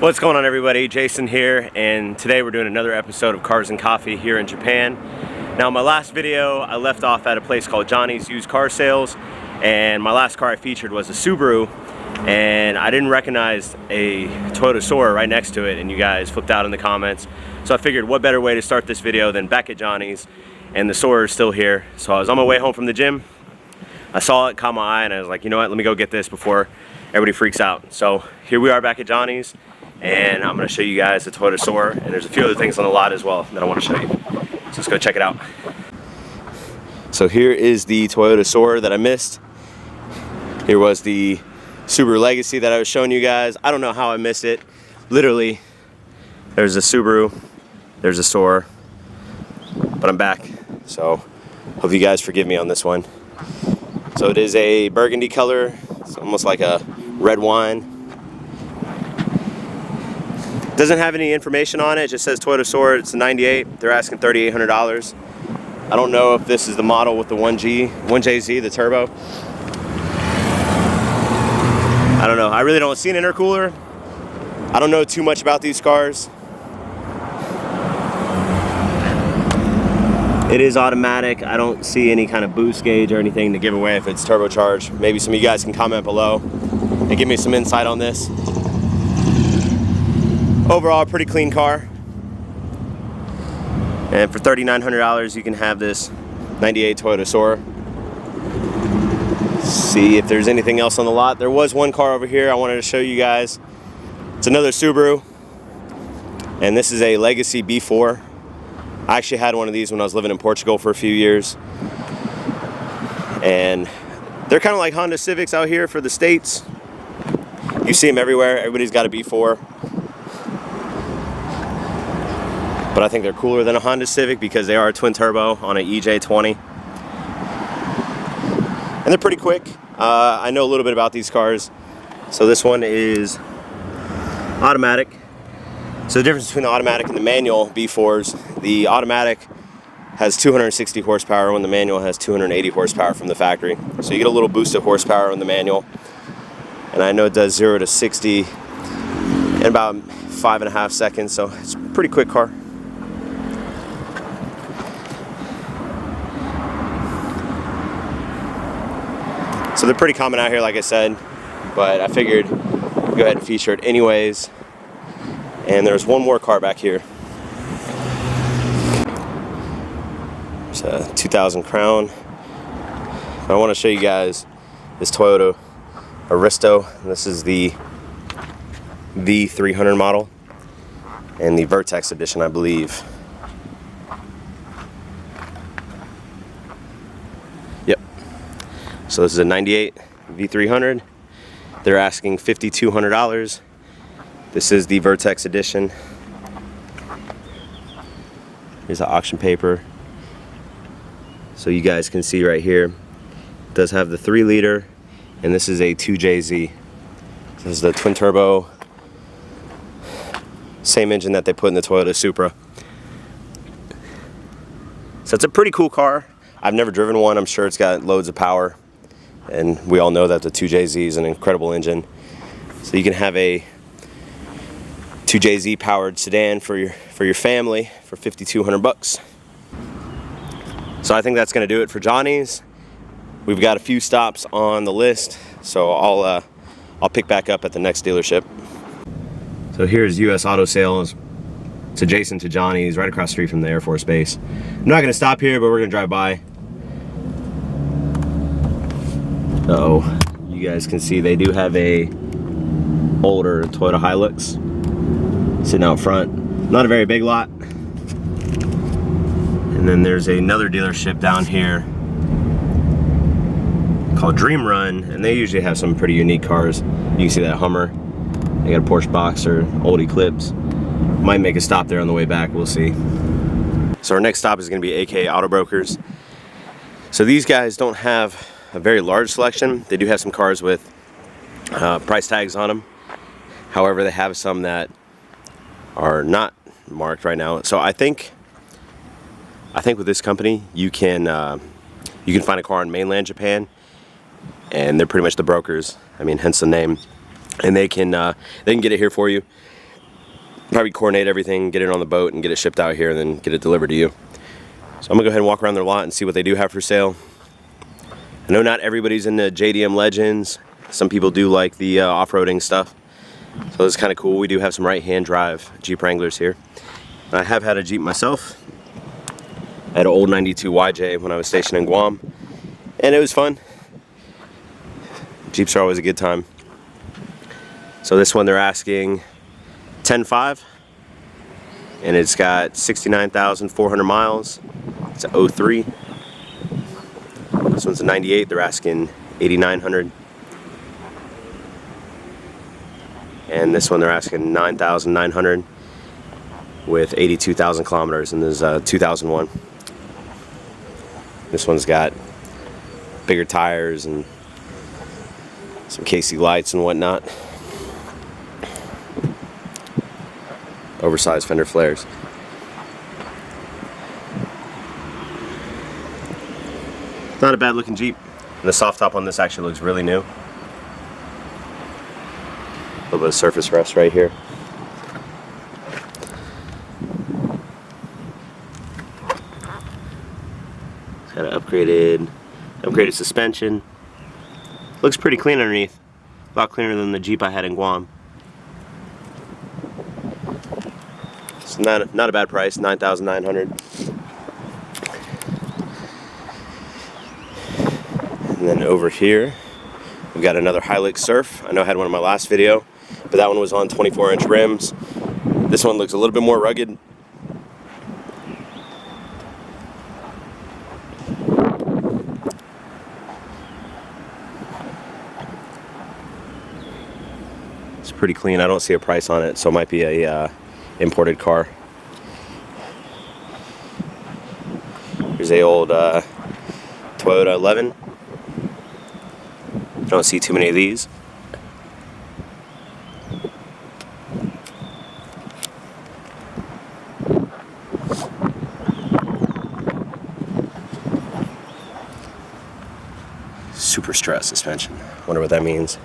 What's going on, everybody? Jason here, and today we're doing another episode of Cars and Coffee here in Japan. Now, my last video I left off at a place called Johnny's Used Car Sales, and my last car I featured was a Subaru, and I didn't recognize a Toyota Soarer right next to it, and you guys flipped out in the comments. So I figured what better way to start this video than back at Johnny's, and the Soarer is still here. So I was on my way home from the gym, I saw it, caught my eye, and I was like, you know what, let me go get this before everybody freaks out. So here we are back at Johnny's, and I'm going to show you guys the Toyota Soarer, and there's a few other things on the lot as well that I want to show you. So let's go check it out. So here is the Toyota Soarer that I missed. Here was the Subaru Legacy that I was showing you guys. I don't know how I missed it. Literally, there's a Subaru, there's a Soarer, but I'm back. So hope you guys forgive me on this one. So it is a burgundy color. It's almost like a red wine. Doesn't have any information on it. It just says Toyota Soarer. It's a 98. They're asking $3,800. I don't know if this is the model with the 1JZ, the turbo. I don't know. I really don't see an intercooler. I don't know too much about these cars. It is automatic. I don't see any kind of boost gauge or anything to give away if it's turbocharged. Maybe some of you guys can comment below and give me some insight on this. Overall, pretty clean car. And for $3,900, you can have this 98 Toyota Soarer. See if there's anything else on the lot. There was one car over here I wanted to show you guys. It's another Subaru, and this is a Legacy B4. I actually had one of these when I was living in Portugal for a few years. And they're kind of like Honda Civics out here for the States. You see them everywhere. Everybody's got a B4. But I think they're cooler than a Honda Civic because they are a twin turbo on an EJ20. And they're pretty quick. I know a little bit about these cars. So this one is automatic. So the difference between the automatic and the manual B4s, the automatic has 260 horsepower when the manual has 280 horsepower from the factory. So you get a little boost of horsepower in the manual. And I know it does 0 to 60 in about 5.5 seconds, so it's a pretty quick car. So they're pretty common out here, like I said, but I figured I'd go ahead and feature it anyways. And there's one more car back here. It's a 2000 Crown. I want to show you guys this Toyota Aristo. This is the V300 model and the Vertex edition, I believe. Yep. So this is a 98 V300. They're asking $5,200. This is the Vertex edition. Here's the auction paper. So you guys can see right here, it does have the 3-liter, and this is a 2JZ. This is the twin turbo, same engine that they put in the Toyota Supra. So it's a pretty cool car. I've never driven one. I'm sure it's got loads of power, and we all know that the 2JZ is an incredible engine. So you can have a 2JZ powered sedan for your family for $5,200. So I think that's going to do it for Johnny's. We've got a few stops on the list, so I'll pick back up at the next dealership. So here's US Auto Sales. It's adjacent to Johnny's, right across the street from the Air Force Base. I'm not going to stop here, but we're going to drive by. Uh-oh. You guys can see they do have a older Toyota Hilux sitting out front. Not a very big lot. And then there's another dealership down here called Dream Run, and they usually have some pretty unique cars. You can see that Hummer. They got a Porsche Boxer, old Eclipse. Might make a stop there on the way back, we'll see. So our next stop is going to be AK Auto Brokers. So these guys don't have a very large selection. They do have some cars with price tags on them. However, they have some that are not marked right now. So I think with this company, you can find a car in mainland Japan, and they're pretty much the brokers. I mean, hence the name. And they can get it here for you. probably coordinate everything, get it on the boat, and get it shipped out here, and then get it delivered to you. So I'm gonna go ahead and walk around their lot and see what they do have for sale. I know not everybody's into JDM Legends. Some people do like the off-roading stuff. So it's kind of cool. We do have some right-hand drive Jeep Wranglers here. I have had a Jeep myself. I had an old 92 YJ when I was stationed in Guam, and it was fun. Jeeps are always a good time. So this one they're asking $10,500, and it's got 69,400 miles. It's a 03. This one's a 98. They're asking $8,900. And this one they're asking $9,900 with 82,000 kilometers, and this is 2001. This one's got bigger tires and some KC lights and whatnot. Oversized fender flares. Not a bad looking Jeep. And the soft top on this actually looks really new. A little bit of surface rust right here. It's got an upgraded suspension. Looks pretty clean underneath. A lot cleaner than the Jeep I had in Guam. It's not a bad price, $9,900. And then over here, we've got another Hilux Surf. I know I had one in my last video, but that one was on 24-inch rims. This one looks a little bit more rugged. It's pretty clean. I don't see a price on it, so it might be a imported car. Here's a old Toyota 11. Don't see too many of these. Super stress suspension. Wonder what that means.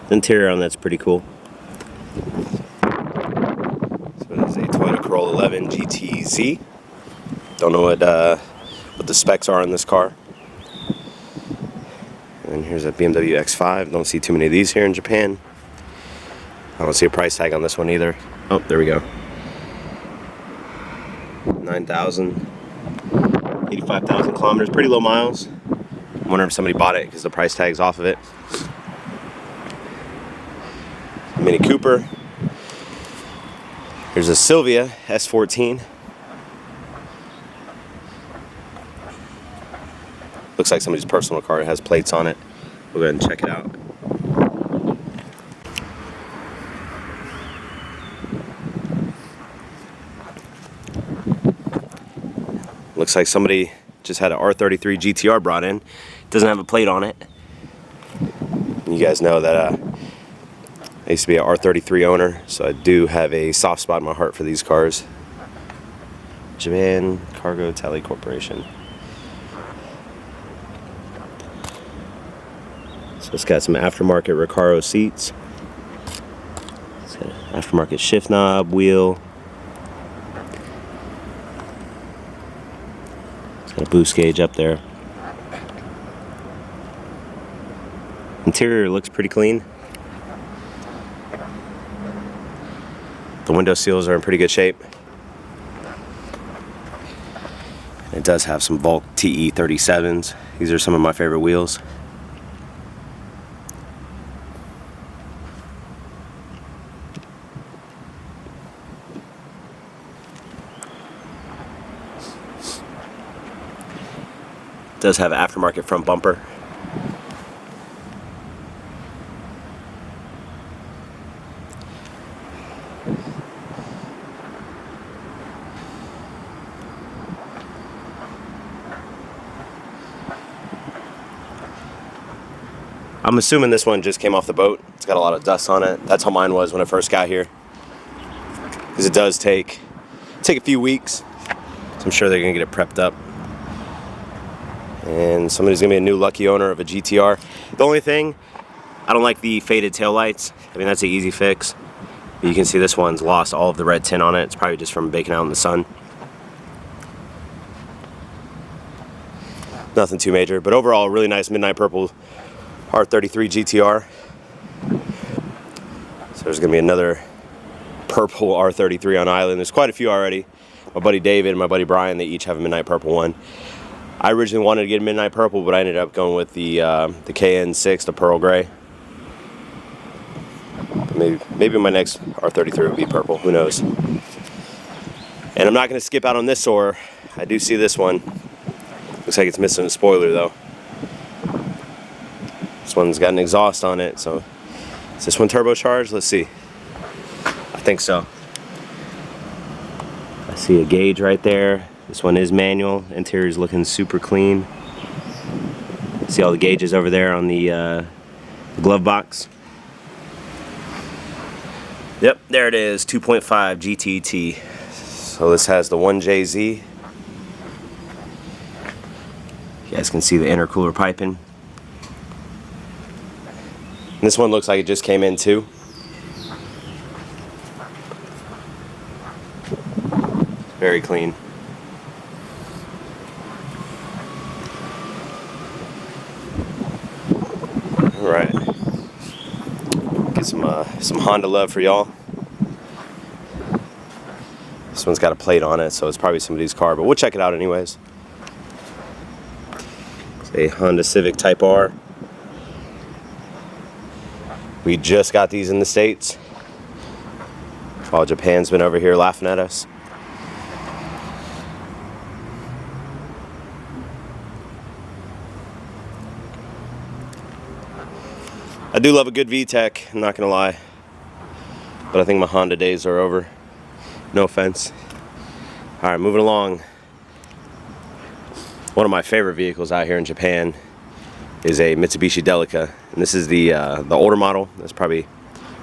The interior on that's pretty cool. So it is a Toyota Corolla 11 GTZ. Don't know what the specs are on this car. And here's a BMW X5. Don't see too many of these here in Japan. I don't see a price tag on this one either. Oh, there we go. 9,000, 85,000 kilometers. Pretty low miles. I wonder if somebody bought it because the price tag's off of it. Mini Cooper. Here's a Silvia S14. Looks like somebody's personal car. It has plates on it. We'll go ahead and check it out. Looks like somebody just had an R33 GTR brought in. Doesn't have a plate on it. You guys know that I used to be an R33 owner, so I do have a soft spot in my heart for these cars. Japan Cargo Tally Corporation. So it's got some aftermarket Recaro seats. It's got an aftermarket shift knob, wheel. It's got a boost gauge up there. Interior looks pretty clean. The window seals are in pretty good shape. It does have some Volk TE 37s. These are some of my favorite wheels. It does have aftermarket front bumper. I'm assuming this one just came off the boat. It's got a lot of dust on it. That's how mine was when I first got here. Because it does take a few weeks. So I'm sure they're gonna get it prepped up. And somebody's gonna be a new lucky owner of a GTR. The only thing, I don't like the faded taillights. I mean, that's an easy fix. You can see this one's lost all of the red tint on it. It's probably just from baking out in the sun. Nothing too major, but overall, really nice midnight purple R33 GTR. So there's gonna be another purple R33 on island. There's quite a few already. My buddy David and my buddy Brian, they each have a midnight purple one. I originally wanted to get a midnight purple, but I ended up going with the KN6, the pearl gray. Maybe my next R33 will be purple, who knows. And I'm not gonna skip out on this or I do see this one. Looks like it's missing a spoiler though. This one's got an exhaust on it, so is this one turbocharged? Let's see. I think so. I see a gauge right there. This one is manual. Interior is looking super clean. See all the gauges over there on the glove box. Yep, there it is, 2.5 GTT. So this has the 1JZ. You guys can see the intercooler piping. And this one looks like it just came in too. Very clean. All right. Get some Honda love for y'all. This one's got a plate on it, so it's probably somebody's car, but we'll check it out anyways. It's a Honda Civic Type R. We just got these in the States, while Japan's been over here laughing at us. I do love a good VTEC, I'm not gonna lie, but I think my Honda days are over. No offense. All right, moving along. One of my favorite vehicles out here in Japan is a Mitsubishi Delica, and this is the older model. That's probably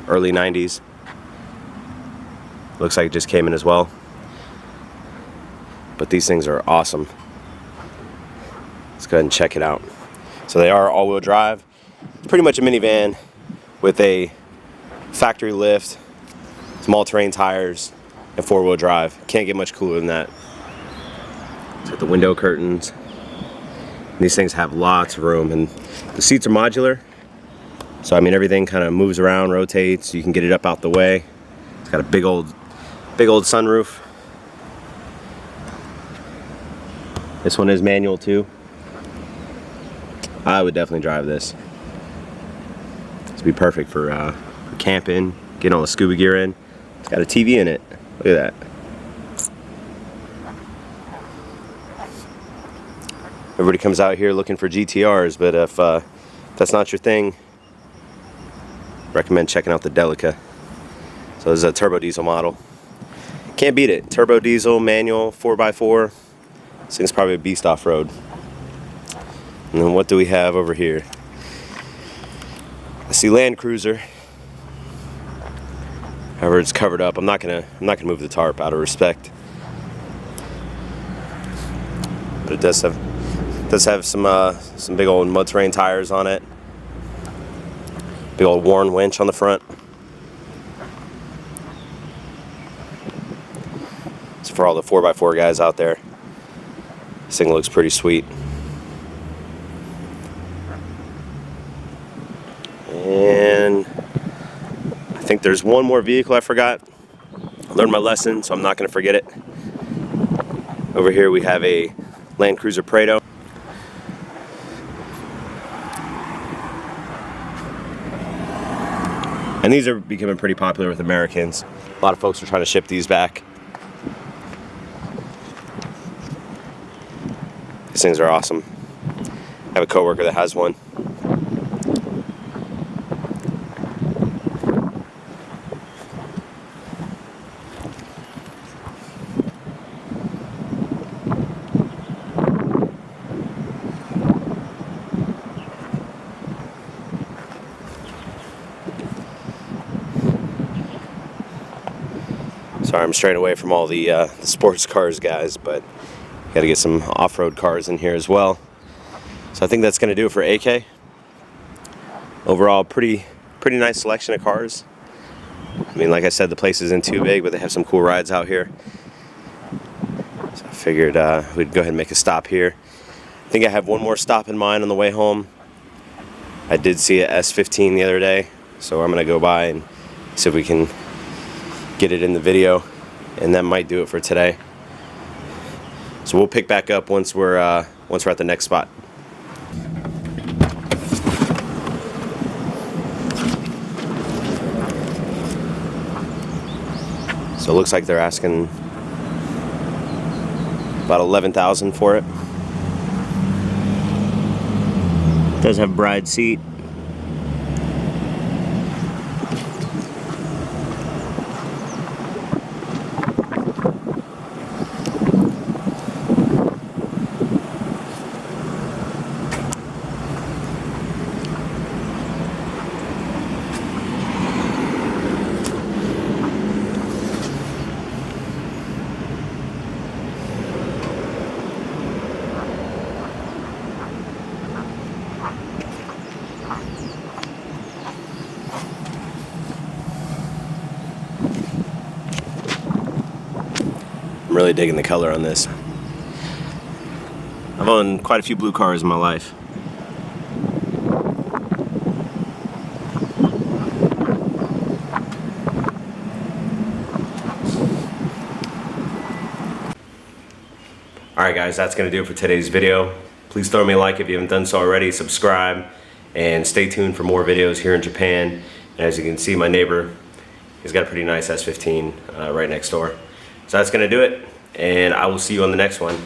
early 90s. Looks like it just came in as well. But these things are awesome. Let's go ahead and check it out. So they are all-wheel drive. It's pretty much a minivan with a factory lift, some all-terrain tires, and four-wheel drive. Can't get much cooler than that. It's got the window curtains. These things have lots of room, and the seats are modular. So I mean, everything kind of moves around, rotates. You can get it up out the way. It's got a big old sunroof. This one is manual too. I would definitely drive this. This would be perfect for camping, getting all the scuba gear in. It's got a TV in it. Look at that. Everybody comes out here looking for GTRs, but if that's not your thing, recommend checking out the Delica. So this is a turbo diesel model. Can't beat it. Turbo diesel, manual, 4x4. This thing's probably a beast off-road. And then what do we have over here? I see Land Cruiser. However, it's covered up. I'm not gonna move the tarp out of respect. But it does have some big old mud terrain tires on it. Big old Warren winch on the front. So for all the 4x4 guys out there, this thing looks pretty sweet. And I think there's one more vehicle I forgot. I learned my lesson, so I'm not going to forget it. Over here we have a Land Cruiser Prado. And these are becoming pretty popular with Americans. A lot of folks are trying to ship these back. These things are awesome. I have a coworker that has one. Sorry, I'm straying away from all the sports cars guys, but got to get some off-road cars in here as well. So I think that's going to do it for AK. Overall, pretty nice selection of cars. I mean, like I said, the place isn't too big, but they have some cool rides out here. So I figured we'd go ahead and make a stop here. I think I have one more stop in mind on the way home. I did see a S15 the other day, so I'm gonna go by and see if we can get it in the video, and that might do it for today. So we'll pick back up once we're at the next spot. So it looks like they're asking about $11,000 for it. It does have bride seat. I'm really digging the color on this. I've owned quite a few blue cars in my life. Alright guys, that's going to do it for today's video. Please throw me a like if you haven't done so already, subscribe, and stay tuned for more videos here in Japan. And as you can see, my neighbor, he's got a pretty nice S15 right next door. So that's going to do it, and I will see you on the next one.